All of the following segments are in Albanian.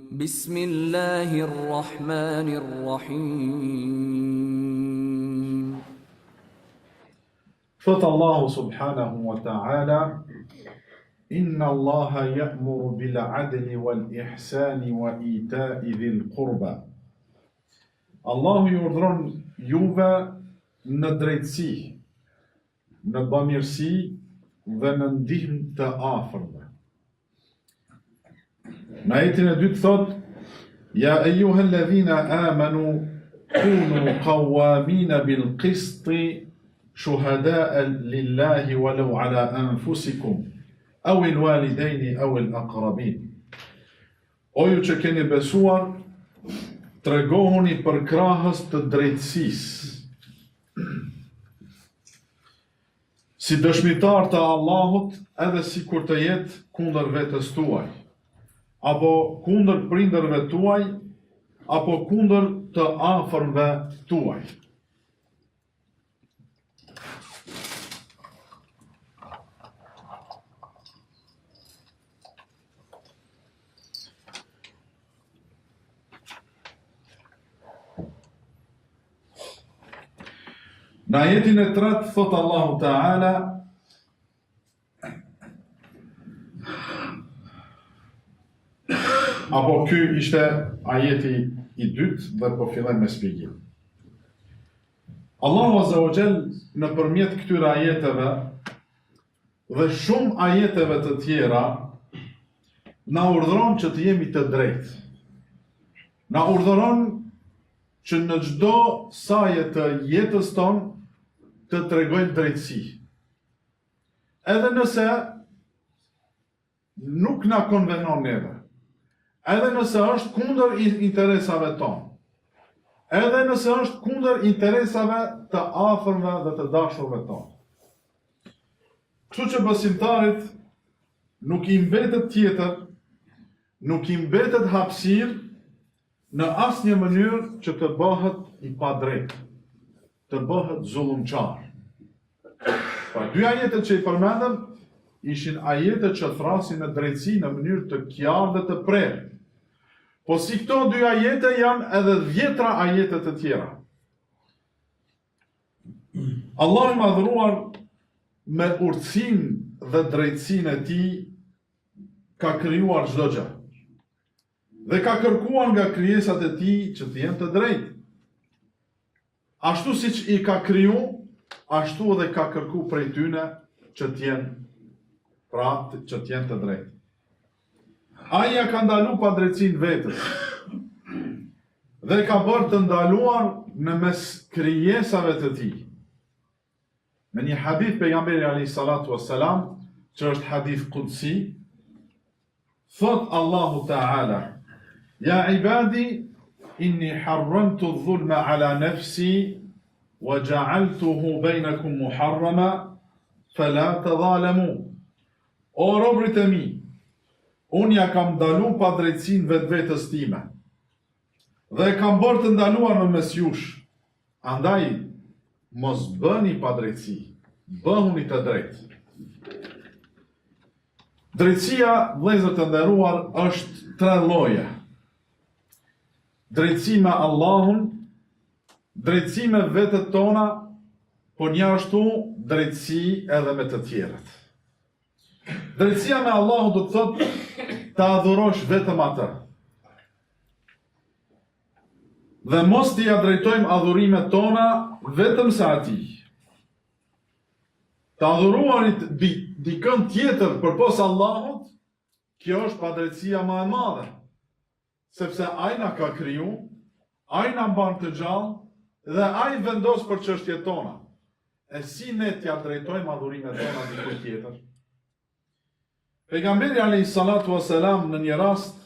بسم الله الرحمن الرحيم. Thot Allahu subhanahu wa ta'ala, Inna Allaha ya'muru bil adli wal ihsani wa ita'i dhil qurba. Allahu ju urdhron juve në drejtësi, në bamirësi dhe në ndihmë të afërme. Në ajetin e dytë thot, Ja ejuha alladhina amanu kunu qawwamina bil qisti shuhada'a lillahi walau ala anfusikum aw il walidaini aw il aqrabin. O ju që keni besuar, tregohuni për krahës të drejtësisë, si dëshmitar të Allahut, edhe si kur të jetë kundër vetes tuaj, apo kundër prindërve tuaj, apo kundër të afërmve tuaj. Në ajetin e tretë thot Allahu Ta'ala, apo ky ishte ajeti i dytë dhe po filloj me shpjegim. Allahu Azza wa Jall nëpërmjet këtyre ajeteve dhe shumë ajeteve të tjera na urdhëron që të jemi të drejtë. Na urdhëron që në çdo saje të jetës tonë të tregojmë drejtësi. Edhe nëse nuk na konvenon neve, edhe nëse është kundër interesave tonë, edhe nëse është kundër interesave të afërmve dhe të dashurve tonë. Kështu që besimtarit nuk i mbetet tjetër, nuk i mbetet hapësirë në asnjë mënyrë që të bëhet i padrejtë, të bëhet zullumçar. Pa dy ajetet që i përmendëm ishin ajetet që thrasin në drejtësi në mënyrë të qartë dhe të prerë. Po si këto dy ajete janë edhe 10 ajete të tjera. Allah i madhruar me urtësinë dhe drejtësinë e tij ka krijuar çdo gjë. Dhe ka kërkuar nga krijesat e tij që të jenë të drejtë. Ashtu siç i ka kriju, ashtu edhe ka kërku prej tyne që të jenë të drejtë. Ai ja ka ndalu pa drejtësinë vetës dhe ka bërë të ndaluar në mes krijesave të tij. Në një hadith pejgamberi alayhi salatu wassalam, që është hadith qudsi, thot Allahu Ta'ala, Ja ibadi, inni harramtu adh-dhulma ala nafsi wa ja'altuhu bainakum muharrama fala tadhalamu. O robrit e mi, unë ja kam ndalu pa drejtësinë vetvetes time dhe kam bërë të ndaluar në mes jush. Andaj mos bëni pa drejtësi, bëhuni të drejtë. Drejtësia, vëllezër të nderuar, është 3 lloje. Drejtësi me Allahun, drejtësi me vetët tona, po njashtu drejtësi edhe me të tjerët. Drejtësia me Allahun do të thotë ta adhurosh vetëm atë. Dhe mos t'i ja drejtojmë adhurimet tona vetëm sa atij. Të adhuruarit dikën tjetër përpos Allahut, kjo është padrejtësia më e madhe. Sepse ai na ka kriju, ai na mban të gjallë dhe ai vendos për çështjet tona. E si ne t'ja drejtojmë adhurimet tona dikujt tjetër? Pejgamberi alayhi salatu wassalam në një rast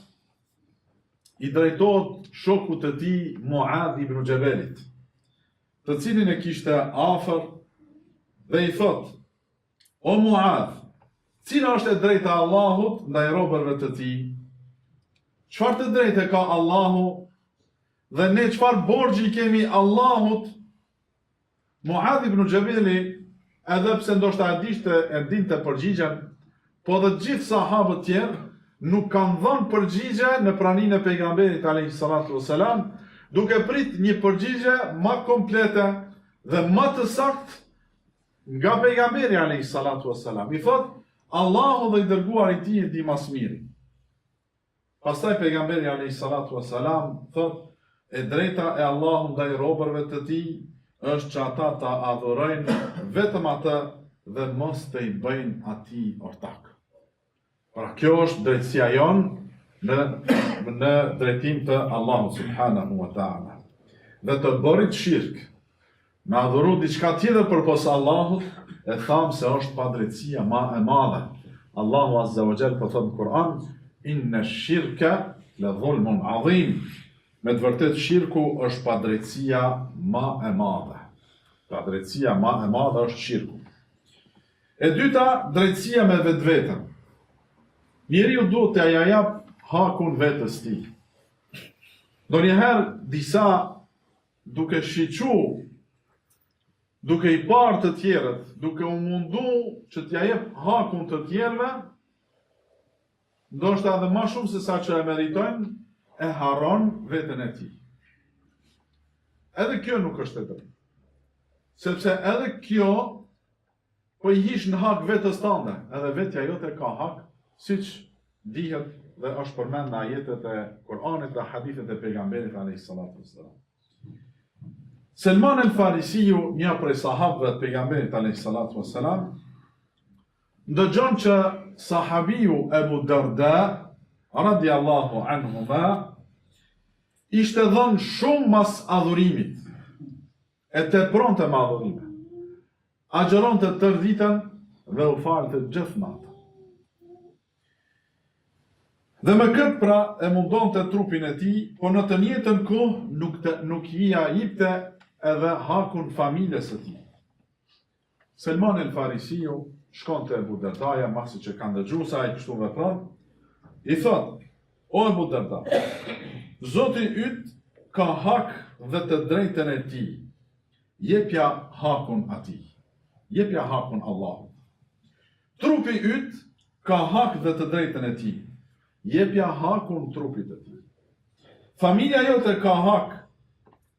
i drejtohet shokut të tij Muadh ibn Jabalit, të cilin e kishte afër dhe i thot: O Muadh, cila është e drejta e Allahut ndaj robërve të tij? Çfarë të drejtë ka Allahu dhe ne çfarë borxhi kemi Allahut? Muadh ibn Jabali, edhe pse ndoshta e dinte përgjigjen, po dhe gjithë sahabët tjerë nuk kanë dhënë përgjigje në praninë e pejgamberit alayhi salatu wasalam, duke prit një përgjigje më komplete dhe më të saktë nga pejgamberi alayhi salatu wasalam. I thot, Allahu dhe i dërguar i tij e di më së miri. Pastaj pejgamberi alayhi salatu wasalam thot, e drejta e Allahut ndaj robërve të tij është që ata ta adhurojnë vetëm atë dhe mos të i bëjnë atij ortak. Pra kjo është drejtësia jonë në drejtim të Allahut subhanahu wa ta'ala. Dhe të bërit shirk, me adhuru diçka tjetër përpos Allahut, e thamë se është pa drejtësia ma e madhe. Allahu azza wa jall po thot në Kur'an, inna shirka la dhulmun adhim. Me të vërtet shirku është pa drejtësia ma e madhe. Pa drejtësia ma e madhe është shirku. E dyta, drejtësia me vetveten. Njeriu duhet t'ia jap hakun vetes tij. Ndonjëherë disa duke shiqu, duke i parë të tjerët, duke u mundu që t'ia jep hakun të tjerëve, ndoshta edhe më shumë se sa që e meritojnë, e haron veten e tij. Edhe kjo nuk është e drejtë. Sepse edhe kjo po i hish në hak vetes tënde, edhe vetja jote ka hak, siç dihet dhe është përmend në ajetet e Kur'anit dhe hadithet e pejgamberit alayhi salatu wasalam. Selman el-Farisiu, një prej sahabëve të pejgamberit alayhi salatu wasalam, ndëgjon që sahabiu Ebu Darda radiallahu anhuma ishte dhënë shumë mas adhurimit, e tepronte me adhurime. Agjeronte tërë ditën dhe u falte gjithë natën. Dhe me këtë pra e mundonte trupin e tij, por në të njëjtën kohë nuk i jepte edhe hakun familjes së tij. Selman el-Farisiu shkon te Ebu Dardaja, masi që ka ndëgjuar se ai kështu vepron, i thot, o Ebu Darda, Zoti yt ka hak dhe të drejtën e tij. Jepja hakun atij. Jepja hakun Allahut. Trupi yt ka hak dhe të drejtën e tij. Jepja hakun trupit të tij. Familja jote ka hak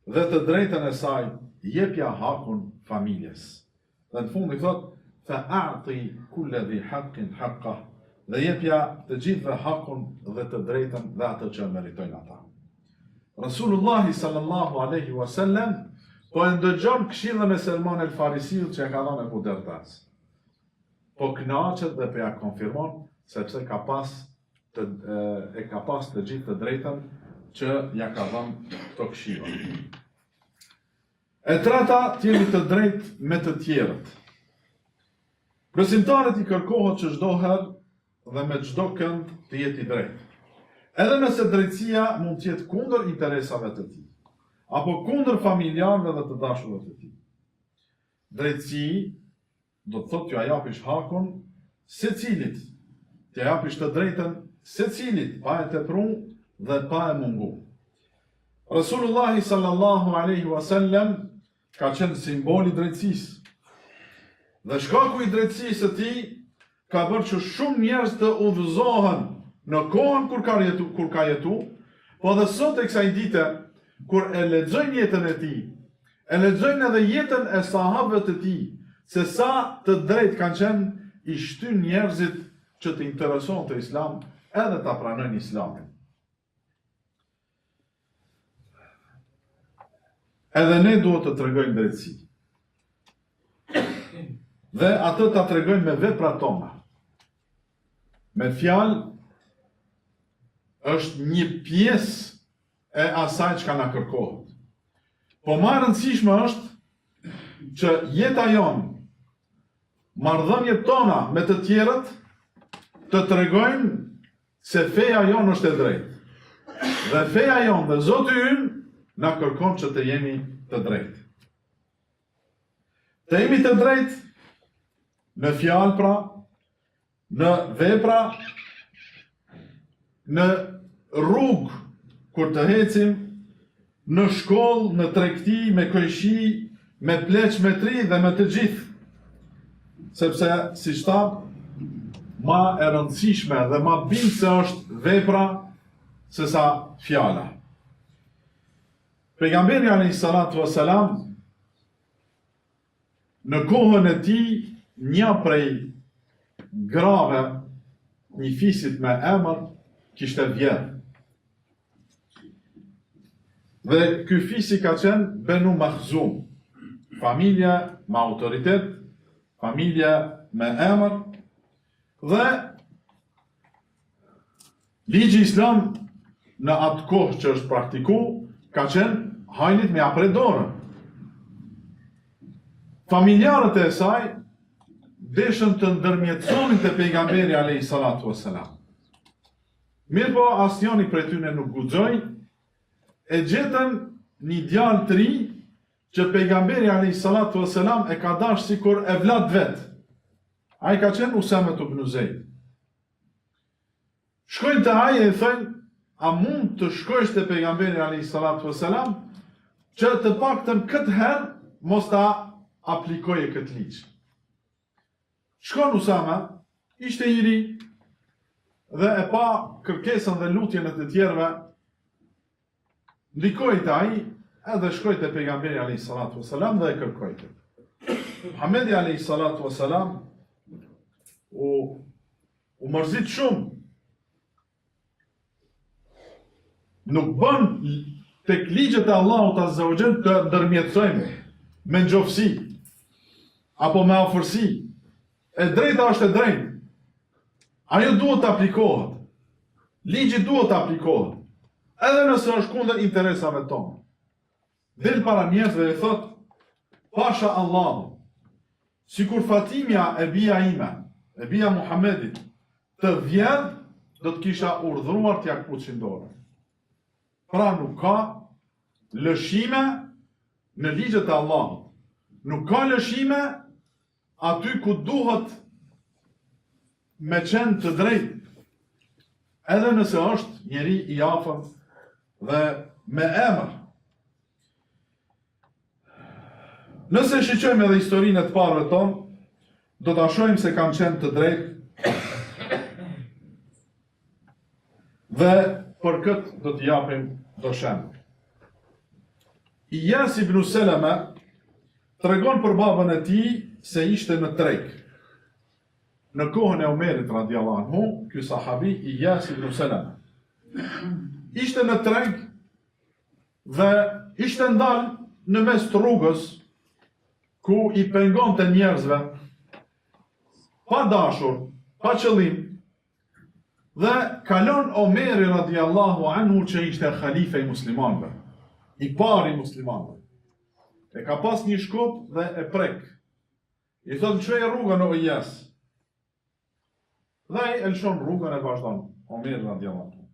dhe të drejtën e saj. Jepja hakun familjes. Dhe në fund i thot, fa'ati kulla dhi haqqin haqqah. Dhe jepja të gjithëve hakun dhe të drejtën dhe atë që meritojnë ata. Rasulullahi sallallahu alaihi wasallam po e ndëgjon këshillën e Selman el-Farisiut që e ka dhënë Ebu Dardas. Po kënaqet dhe po ja konfirmon sepse ka pas të gjithë të drejtën që ja ka dhënë këto këshilla. E treta, t'jemi të drejtë me të tjerët. Besimtarët i kërkohet që çdo herë dhe me çdo kënd të jetë i drejtë. Edhe nëse drejtësia mund të jetë kundër interesave të tij, apo kundër familjarëve dhe të dashurëve të tij. Drejtësi do të thotë t'ja japish hakun secilit, t'ja japish të drejtën secilit, pa e tepruar dhe pa e munguar. Rasulullahi sallallahu alaihi wasallam ka qenë simboli i drejtësisë. Dhe shkaku i drejtësisë së tij ka bërë që shumë njerëz të udhëzohen në kohën kur ka jetu, po dhe sot e kësaj dite, kur e lexojnë jetën e tij, e lexojnë edhe jetën e sahabëve të tij, se sa të drejtë kanë qenë, i shtyn njerëzit që të interesohen të Islam, edhe ta pranojnë Islamin. Edhe ne duhet të tregojmë drejtësi. Dhe atë ta tregojmë me veprat tona. Me fjalë është një pjesë e asaj që ka na kërkohet. Po më e rëndësishme është që jeta jonë, marrëdhëniet tona me të tjerët, të tregojnë se feja jonë është e drejtë. Dhe feja jonë dhe Zoti ynë na kërkon që të jemi të drejtë. Të jemi të drejtë në fjalë pra, në vepra, në rrugë kur të ecim, në shkollë, në tregti, me kojshi, me pleq, me tri dhe me të gjithë. Sepse, si shtab, ma e rëndësishme dhe ma bindë se është vepra se sa fjala. Pejgamberi alayhi salatu wasalam në kohën e tij një prej grave, një fisit me emër, kishte vjedhur. Dhe ky fisi ka qenë Benu Makhzum, familja me autoritet, familja me emër, dhe ligji islam në atë kohë që është praktiku, ka qenë hajnit me apre dorën. Familjarët e saj deshën të ndërmjetësonin të pejgamberi alayhi salatu wassalam. Mirë po asnjëri prej tyre nuk guxoi, e gjetën një djalë të ri që pejgamberi alayhi salatu wassalam e ka dashur sikur evlat vet. Ai ka qenë Usama ibn Zeid. Shkojnë te ai e thonë, a mund të shkojsh te pejgamberi alayhi salatu wassalam që të paktën këtë herë mos ta aplikoje këtë ligj. Shkon Usama, ishte i ri dhe e pa kërkesën dhe lutjen e të tjerëve, ndikoi te ai, edhe shkoi te pejgamberi alayhi salatu wassalam dhe e kërkoi. Muhamedi alayhi salatu wassalam u mërzit shumë. Nuk bën tek ligjet e Allahut azza wa jall të ndërmjetësojmë me ngjofsi apo me afërsi. E drejta është e drejtë. Ajo duhet të aplikohet. Ligji duhet të aplikohet. Edhe nëse është kundër interesave tonë. Del para njerëzve dhe thot, pasha Allahu, sikur Fatimja e bia ime, e bia Muhamedit, të vjedh, do të kisha urdhëruar t'ja kuçin dorën. Pra nuk ka lëshime në ligjet e Allahut. Nuk ka lëshime aty ku duhet me qenë të drejtë, edhe nëse është njeri i afërt dhe me emër. Nëse shiqojmë edhe historinë e të parëve tonë, do ta shohim se kanë qenë të drejtë dhe për këtë do t'i japim do shembull. Iyas ibn Salama tregon për babën e tij se ishte në treg. Në kohën e Omerit radiallahu anhu, ky sahabi Iyas ibn Salama ishte në treg dhe ishte ndalë në mes të rrugës ku i pengonte njerëzve pa dashur, pa qëllim, dhe kalon Omeri radiallahu anhu që ishte khalife i muslimanëve, i pari i muslimanëve. E ka pas një shkop dhe e prek. I thot, çoj rrugën o Iyas. Dhe ai e lëshon rrugën e vazhdon, Omeri radiallahu anhu.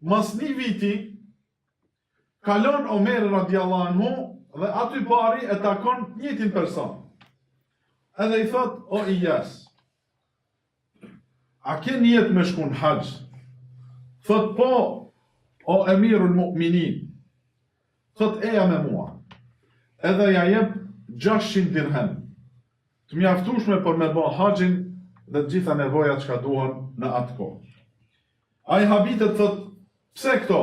Mas një viti, kalon Omeri radiallahu anhu dhe aty pari e takon njëtin person. Edhe i thot, o Iyas, a ke niyet me shku në hax? Thot, po, o emirul mu'minin. Thot, eja me mua. Edhe ja jep 600 dirhem. Të mjaftueshme për me bë haxhin dhe të gjitha nevojat që ka duhen në atë kohë. Ai habitet thot, pse këto?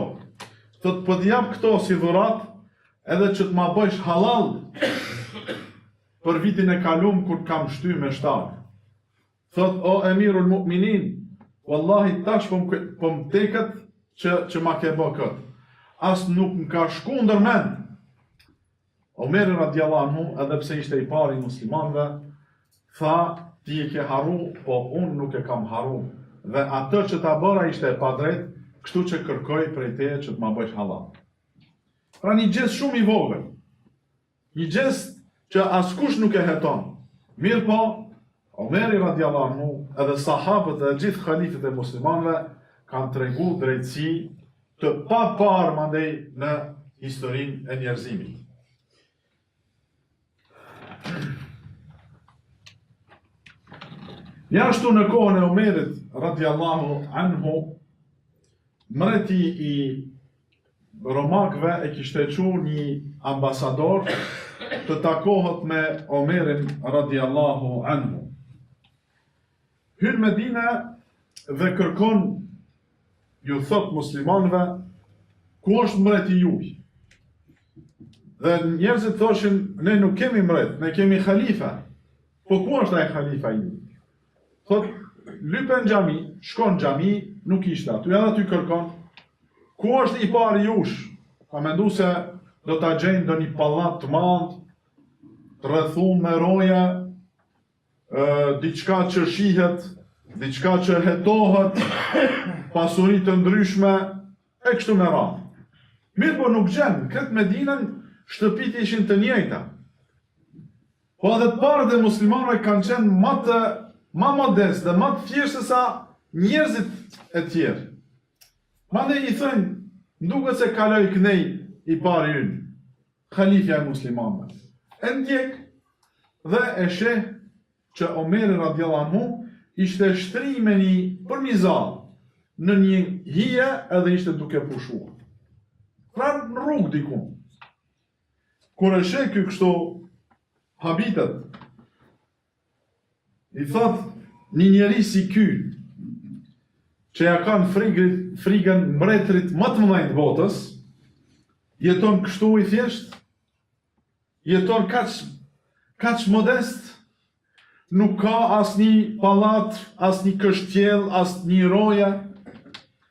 Thot, po të jap këto si dhurat, edhe që të ma bëjsh halal për vitin e kalum kur kam shty me shtarë. Thot, o emirul mu'minin, wallahi tash po më teket që ma ke bë këtë. As nuk më ka shku ndërmend. Omeri radiallahu anhu, edhe pse ishte i pari i muslimanëve, tha, ti e ke haru, po unë nuk e kam haru. Dhe atë që ta bëra ishte e padrejt, kështu që kërkoj prej teje që të ma bëjsh halal. Pra një gjest shumë i vogël. Një gjest që askush nuk e heton. Mirë po, Omeri radiallahu anhu, edhe sahabët dhe gjithë khalifët e muslimanëve kanë tregu drejtësi të pa parë mandej në historinë e njerëzimit. Jashtu në kohën e Omerit radiallahu anhu, mreti i romakëve e kishte qu një ambasador të takohet me Omerin radiallahu anhu. hyn Medinë dhe kërkon, ju thot muslimanëve, ku është mbreti juaj? Dhe njerëzit thoshin, ne nuk kemi mbret, ne kemi khalifa. Po ku është ai khalifa ju? Thot, lypen xhami, shkon xhami, nuk ishte aty, edhe aty kërkon. Ku është i pari jush? Ka mendu se do ta gjejnë në një pallat të madh, të rrethuar me roja, diçka që shihet, diçka që hetohet, pasuri të ndryshme, e kështu me radhë. Mirë po nuk gjen, këtë Medinën shtëpit ishin të njëjta. Po edhe të parë dhe muslimanëve kanë qenë ma modest dhe ma të thjeshtë se sa njerëzit e tjerë. Mandej i thënë, nduket se kaloi kënej i pari ynë, khalifja e muslimanëve. E ndjek dhe e sheh që Omeri radiallahu anhu ishte shtri me një përmizall në një hije edhe ishte duke pushuar. Pra në rrugë dikun. Kur e sheh ky kështu habitet, i thot një njeri si ky, që ja kanë frigën mbretërit më të mëdhenj të botës, jeton kështu i thjesht, jeton kaq modest, nuk ka asnjë pallat, asnjë kështjell, asnjë roje,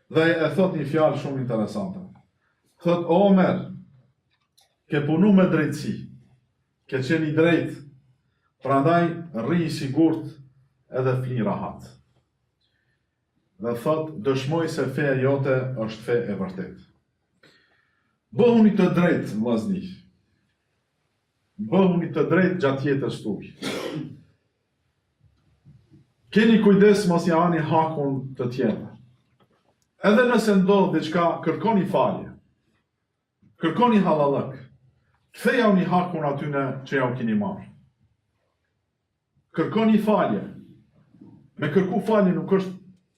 dhe e thot një fjalë shumë interesante. Thot, o Omer, ke punu me drejtësi, ke qenë i drejt, prandaj rri i sigurt edhe fli rahat. Dhe thot, dëshmoj se feja jote është fe e vërtet. Bëhuni të drejt, vllazni. Bëhuni të drejt gjatë jetës tuaj. Keni kujdes mos ja hani hakun të tjerëve. Edhe nëse ndodh diçka, kërkoni falje. Kërkoni halallëk. Ktheja një hakun atyne që ja u keni marrë. Kërkoni falje. Me kërku falje nuk është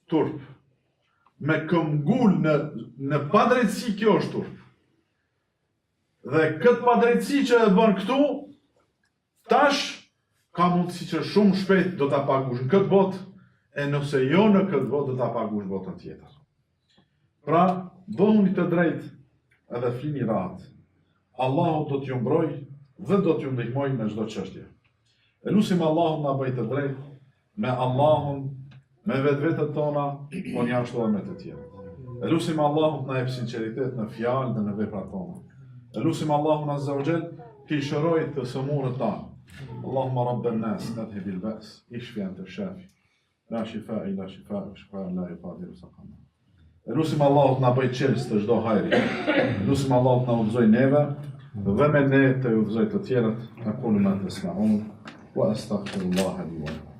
turp. Me këmbgul në padrejtësi kjo është turp. Dhe këtë padrejtësi që e bën këtu, tash ka mundësi që shumë shpejt do ta pagush në këtë botë, e nëse jo në këtë botë do ta pagush botën tjetër. Pra, bëhuni të drejt edhe flini rahat. Allahu do t'ju mbroj dhe do t'ju ndihmoj në çdo çështje. E lusim Allahun na bëj të drejt me Allahun, me vetvetet tona, po një ashtu edhe me të tjerët. E lusim Allahun na jep sinqeritet në fjalë dhe në veprat tona. E lusim Allahun azza wa jall t'i shërojë të sëmurët tanë. Allahumma rabban nas adhhib al-ba's ishfi anta ash-shafi. La shifa illa shifa, shifa la yughadiru saqama. E lusim Allahut na bëj çelës të çdo hajri. E lusim Allahut na udhëzoj neve dhe me ne të udhëzoj të tjerët. Aqulu ma tasma'un wa astaghfirullaha li wa lakum.